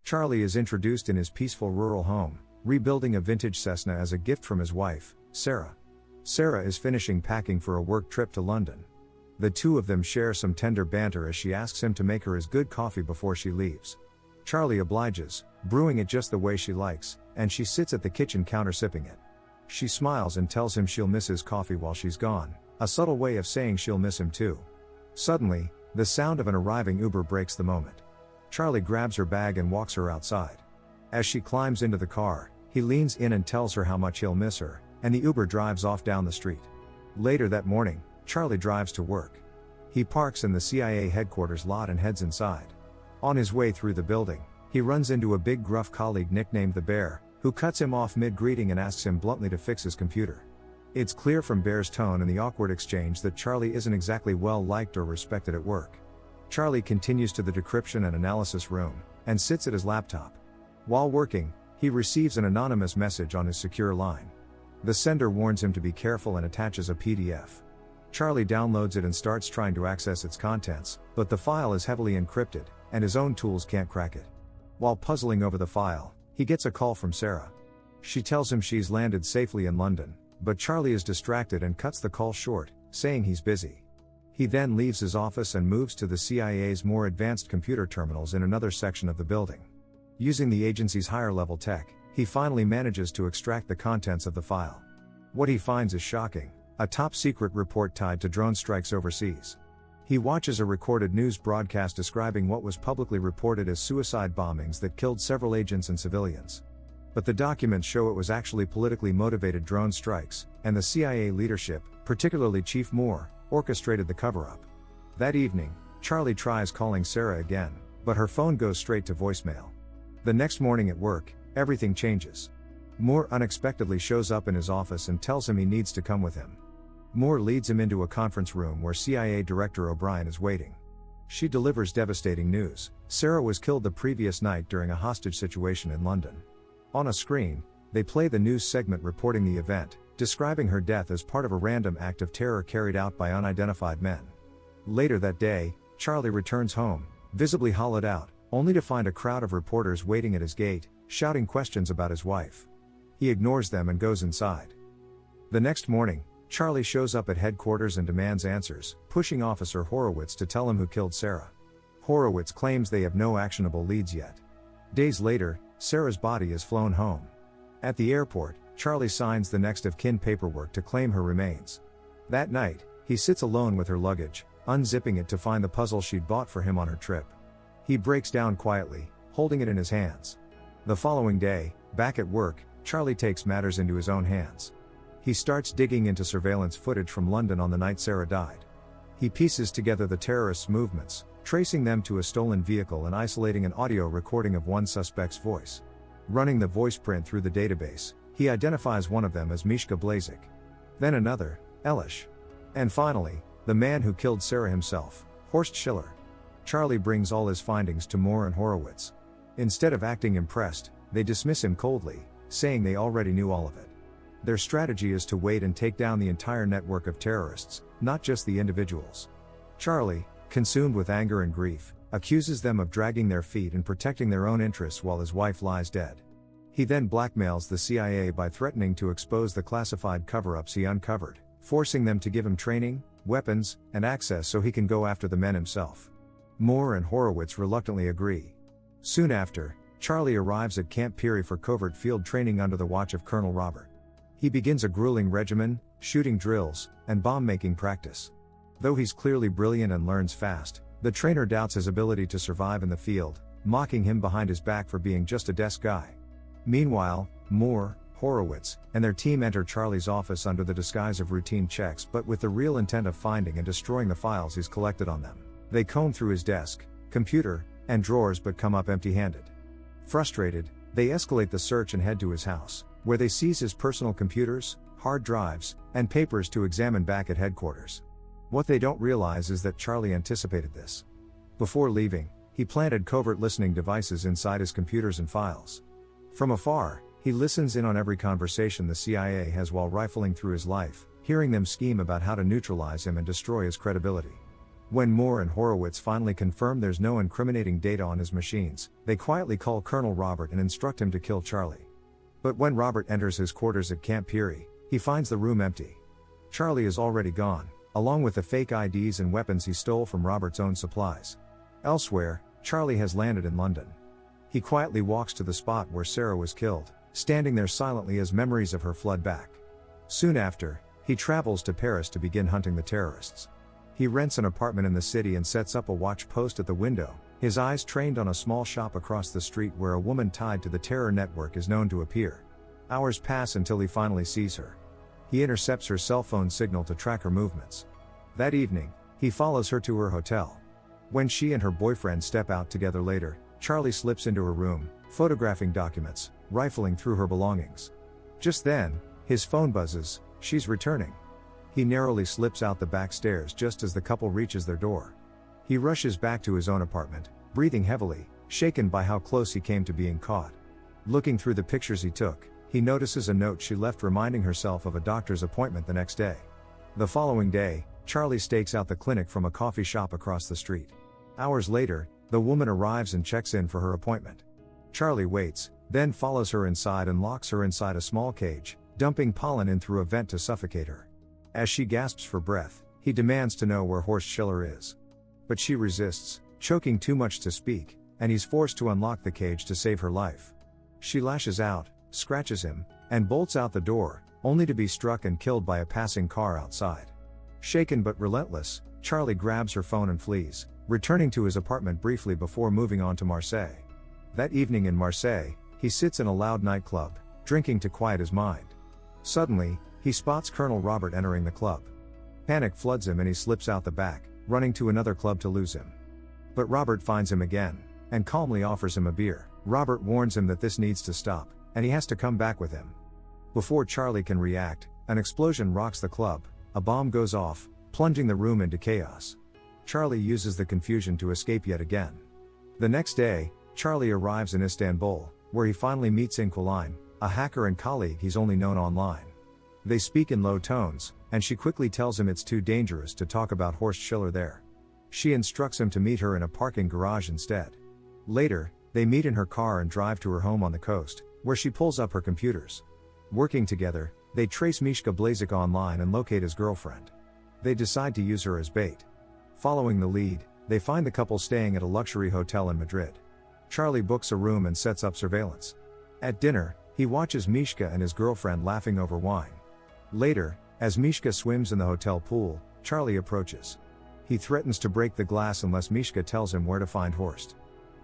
Charlie is introduced in his peaceful rural home, rebuilding a vintage Cessna as a gift from his wife, Sarah. Sarah is finishing packing for a work trip to London. The two of them share some tender banter as she asks him to make her his good coffee before she leaves. Charlie obliges, brewing it just the way she likes, and she sits at the kitchen counter sipping it. She smiles and tells him she'll miss his coffee while she's gone, a subtle way of saying she'll miss him too. Suddenly, the sound of an arriving Uber breaks the moment. Charlie grabs her bag and walks her outside. As she climbs into the car, he leans in and tells her how much he'll miss her, and the Uber drives off down the street. Later that morning, Charlie drives to work. He parks in the CIA headquarters lot and heads inside. On his way through the building, he runs into a big gruff colleague nicknamed the Bear, who cuts him off mid-greeting and asks him bluntly to fix his computer. It's clear from Bear's tone and the awkward exchange that Charlie isn't exactly well liked or respected at work. Charlie continues to the decryption and analysis room, and sits at his laptop. While working, he receives an anonymous message on his secure line. The sender warns him to be careful and attaches a PDF. Charlie downloads it and starts trying to access its contents, but the file is heavily encrypted, and his own tools can't crack it. While puzzling over the file, he gets a call from Sarah. She tells him she's landed safely in London, but Charlie is distracted and cuts the call short, saying he's busy. He then leaves his office and moves to the CIA's more advanced computer terminals in another section of the building. Using the agency's higher-level tech, he finally manages to extract the contents of the file. What he finds is shocking: a top-secret report tied to drone strikes overseas. He watches a recorded news broadcast describing what was publicly reported as suicide bombings that killed several agents and civilians. But the documents show it was actually politically motivated drone strikes, and the CIA leadership, particularly Chief Moore, orchestrated the cover-up. That evening, Charlie tries calling Sarah again, but her phone goes straight to voicemail. The next morning at work, everything changes. Moore unexpectedly shows up in his office and tells him he needs to come with him. Moore leads him into a conference room where CIA Director O'Brien is waiting. She delivers devastating news: Sarah was killed the previous night during a hostage situation in London. On a screen, they play the news segment reporting the event, describing her death as part of a random act of terror carried out by unidentified men. Later that day, Charlie returns home, visibly hollowed out, only to find a crowd of reporters waiting at his gate, shouting questions about his wife. He ignores them and goes inside. The next morning, Charlie shows up at headquarters and demands answers, pushing Officer Horowitz to tell him who killed Sarah. Horowitz claims they have no actionable leads yet. Days later, Sarah's body is flown home. At the airport, Charlie signs the next of kin paperwork to claim her remains. That night, he sits alone with her luggage, unzipping it to find the puzzle she'd bought for him on her trip. He breaks down quietly, holding it in his hands. The following day, back at work, Charlie takes matters into his own hands. He starts digging into surveillance footage from London on the night Sarah died. He pieces together the terrorists' movements, tracing them to a stolen vehicle and isolating an audio recording of one suspect's voice. Running the voice print through the database, he identifies one of them as Mishka Blazik. Then another, Elish. And finally, the man who killed Sarah himself, Horst Schiller. Charlie brings all his findings to Moore and Horowitz. Instead of acting impressed, they dismiss him coldly, saying they already knew all of it. Their strategy is to wait and take down the entire network of terrorists, not just the individuals. Charlie, consumed with anger and grief, accuses them of dragging their feet and protecting their own interests while his wife lies dead. He then blackmails the CIA by threatening to expose the classified cover-ups he uncovered, forcing them to give him training, weapons, and access so he can go after the men himself. Moore and Horowitz reluctantly agree. Soon after, Charlie arrives at Camp Peary for covert field training under the watch of Colonel Robert. He begins a grueling regimen, shooting drills, and bomb-making practice. Though he's clearly brilliant and learns fast, the trainer doubts his ability to survive in the field, mocking him behind his back for being just a desk guy. Meanwhile, Moore, Horowitz, and their team enter Charlie's office under the disguise of routine checks but with the real intent of finding and destroying the files he's collected on them. They comb through his desk, computer, and drawers but come up empty-handed. Frustrated, they escalate the search and head to his house, where they seize his personal computers, hard drives, and papers to examine back at headquarters. What they don't realize is that Charlie anticipated this. Before leaving, he planted covert listening devices inside his computers and files. From afar, he listens in on every conversation the CIA has while rifling through his life, hearing them scheme about how to neutralize him and destroy his credibility. When Moore and Horowitz finally confirm there's no incriminating data on his machines, they quietly call Colonel Robert and instruct him to kill Charlie. But when Robert enters his quarters at Camp Peary, he finds the room empty. Charlie is already gone, along with the fake IDs and weapons he stole from Robert's own supplies. Elsewhere, Charlie has landed in London. He quietly walks to the spot where Sarah was killed, standing there silently as memories of her flood back. Soon after, he travels to Paris to begin hunting the terrorists. He rents an apartment in the city and sets up a watch post at the window, his eyes trained on a small shop across the street where a woman tied to the terror network is known to appear. Hours pass until he finally sees her. He intercepts her cell phone signal to track her movements. That evening, he follows her to her hotel. When she and her boyfriend step out together later, Charlie slips into her room, photographing documents, rifling through her belongings. Just then, his phone buzzes. She's returning. He narrowly slips out the back stairs just as the couple reaches their door. He rushes back to his own apartment, breathing heavily, shaken by how close he came to being caught. Looking through the pictures he took, he notices a note she left reminding herself of a doctor's appointment the next day. The following day, Charlie stakes out the clinic from a coffee shop across the street. Hours later, the woman arrives and checks in for her appointment. Charlie waits, then follows her inside and locks her inside a small cage, dumping pollen in through a vent to suffocate her. As she gasps for breath, he demands to know where Horst Schiller is. But she resists, choking too much to speak, and he's forced to unlock the cage to save her life. She lashes out, scratches him, and bolts out the door, only to be struck and killed by a passing car outside. Shaken but relentless, Charlie grabs her phone and flees, returning to his apartment briefly before moving on to Marseille. That evening in Marseille, he sits in a loud nightclub, drinking to quiet his mind. Suddenly, he spots Colonel Robert entering the club. Panic floods him and he slips out the back, running to another club to lose him. But Robert finds him again, and calmly offers him a beer. Robert warns him that this needs to stop, and he has to come back with him. Before Charlie can react, an explosion rocks the club, a bomb goes off, plunging the room into chaos. Charlie uses the confusion to escape yet again. The next day, Charlie arrives in Istanbul, where he finally meets Inquiline, a hacker and colleague he's only known online. They speak in low tones, and she quickly tells him it's too dangerous to talk about Horst Schiller there. She instructs him to meet her in a parking garage instead. Later, they meet in her car and drive to her home on the coast, where she pulls up her computers. Working together, they trace Mishka Blazik online and locate his girlfriend. They decide to use her as bait. Following the lead, they find the couple staying at a luxury hotel in Madrid. Charlie books a room and sets up surveillance. At dinner, he watches Mishka and his girlfriend laughing over wine. Later, as Mishka swims in the hotel pool, Charlie approaches. He threatens to break the glass unless Mishka tells him where to find Horst.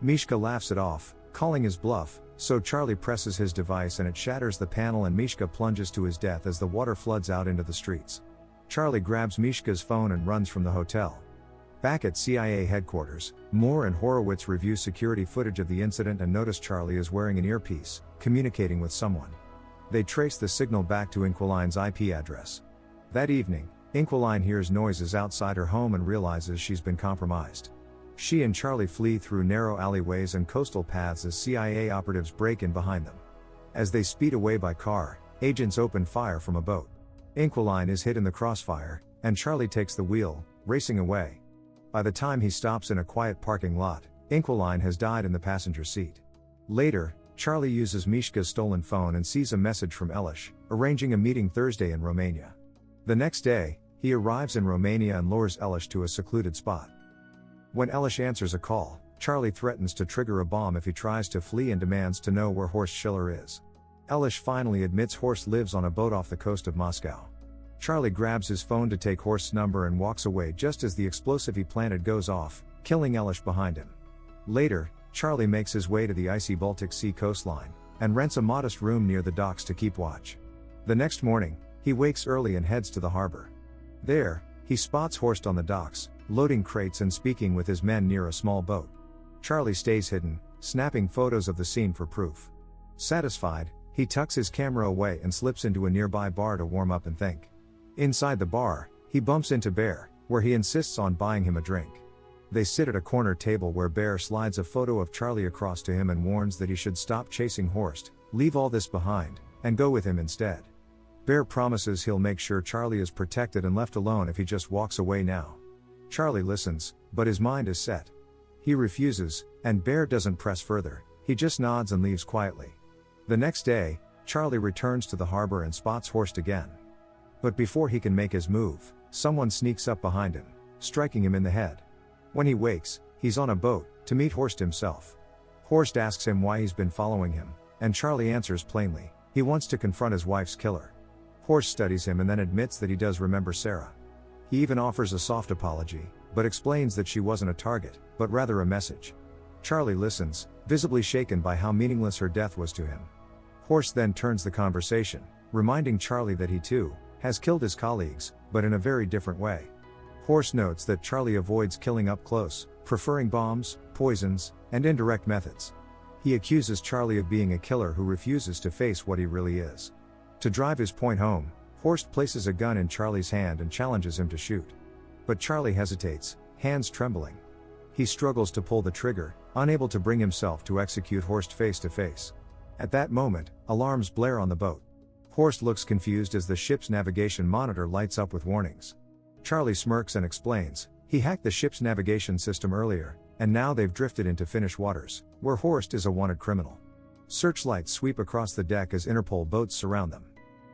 Mishka laughs it off, calling his bluff, so Charlie presses his device and it shatters the panel and Mishka plunges to his death as the water floods out into the streets. Charlie grabs Mishka's phone and runs from the hotel. Back at CIA headquarters, Moore and Horowitz review security footage of the incident and notice Charlie is wearing an earpiece, communicating with someone. They trace the signal back to Inquiline's IP address. That evening, Inquiline hears noises outside her home and realizes she's been compromised. She and Charlie flee through narrow alleyways and coastal paths as CIA operatives break in behind them. As they speed away by car, agents open fire from a boat. Inquiline is hit in the crossfire, and Charlie takes the wheel, racing away. By the time he stops in a quiet parking lot, Inquiline has died in the passenger seat. Later, Charlie uses Mishka's stolen phone and sees a message from Elish, arranging a meeting Thursday in Romania. The next day, he arrives in Romania and lures Elish to a secluded spot. When Elish answers a call, Charlie threatens to trigger a bomb if he tries to flee and demands to know where Horst Schiller is. Elish finally admits Horst lives on a boat off the coast of Moscow. Charlie grabs his phone to take Horst's number and walks away just as the explosive he planted goes off, killing Elish behind him. Later, Charlie makes his way to the icy Baltic Sea coastline, and rents a modest room near the docks to keep watch. The next morning, he wakes early and heads to the harbor. There, he spots Horst on the docks, loading crates and speaking with his men near a small boat. Charlie stays hidden, snapping photos of the scene for proof. Satisfied, he tucks his camera away and slips into a nearby bar to warm up and think. Inside the bar, he bumps into Bear, where he insists on buying him a drink. They sit at a corner table where Bear slides a photo of Charlie across to him and warns that he should stop chasing Horst, leave all this behind, and go with him instead. Bear promises he'll make sure Charlie is protected and left alone if he just walks away now. Charlie listens, but his mind is set. He refuses, and Bear doesn't press further, he just nods and leaves quietly. The next day, Charlie returns to the harbor and spots Horst again. But before he can make his move, someone sneaks up behind him, striking him in the head. When he wakes, he's on a boat, to meet Horst himself. Horst asks him why he's been following him, and Charlie answers plainly, he wants to confront his wife's killer. Horst studies him and then admits that he does remember Sarah. He even offers a soft apology, but explains that she wasn't a target, but rather a message. Charlie listens, visibly shaken by how meaningless her death was to him. Horst then turns the conversation, reminding Charlie that he too has killed his colleagues, but in a very different way. Horst notes that Charlie avoids killing up close, preferring bombs, poisons, and indirect methods. He accuses Charlie of being a killer who refuses to face what he really is. To drive his point home, Horst places a gun in Charlie's hand and challenges him to shoot. But Charlie hesitates, hands trembling. He struggles to pull the trigger, unable to bring himself to execute Horst face to face. At that moment, alarms blare on the boat. Horst looks confused as the ship's navigation monitor lights up with warnings. Charlie smirks and explains, he hacked the ship's navigation system earlier, and now they've drifted into Finnish waters, where Horst is a wanted criminal. Searchlights sweep across the deck as Interpol boats surround them.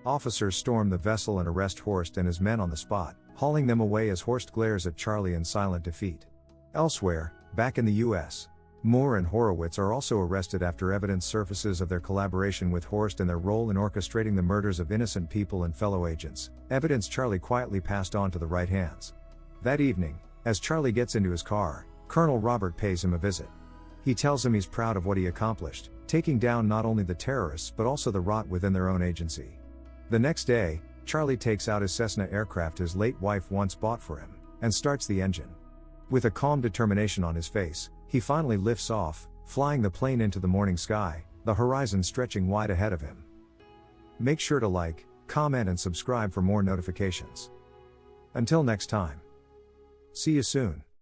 Officers storm the vessel and arrest Horst and his men on the spot, hauling them away as Horst glares at Charlie in silent defeat. Elsewhere, back in the US, Moore and Horowitz are also arrested after evidence surfaces of their collaboration with Horst and their role in orchestrating the murders of innocent people and fellow agents, evidence Charlie quietly passed on to the right hands. That evening, as Charlie gets into his car, Colonel Robert pays him a visit. He tells him he's proud of what he accomplished, taking down not only the terrorists but also the rot within their own agency. The next day, Charlie takes out his Cessna aircraft his late wife once bought for him, and starts the engine. With a calm determination on his face, he finally lifts off, flying the plane into the morning sky, the horizon stretching wide ahead of him. Make sure to like, comment and subscribe for more notifications. Until next time. See you soon.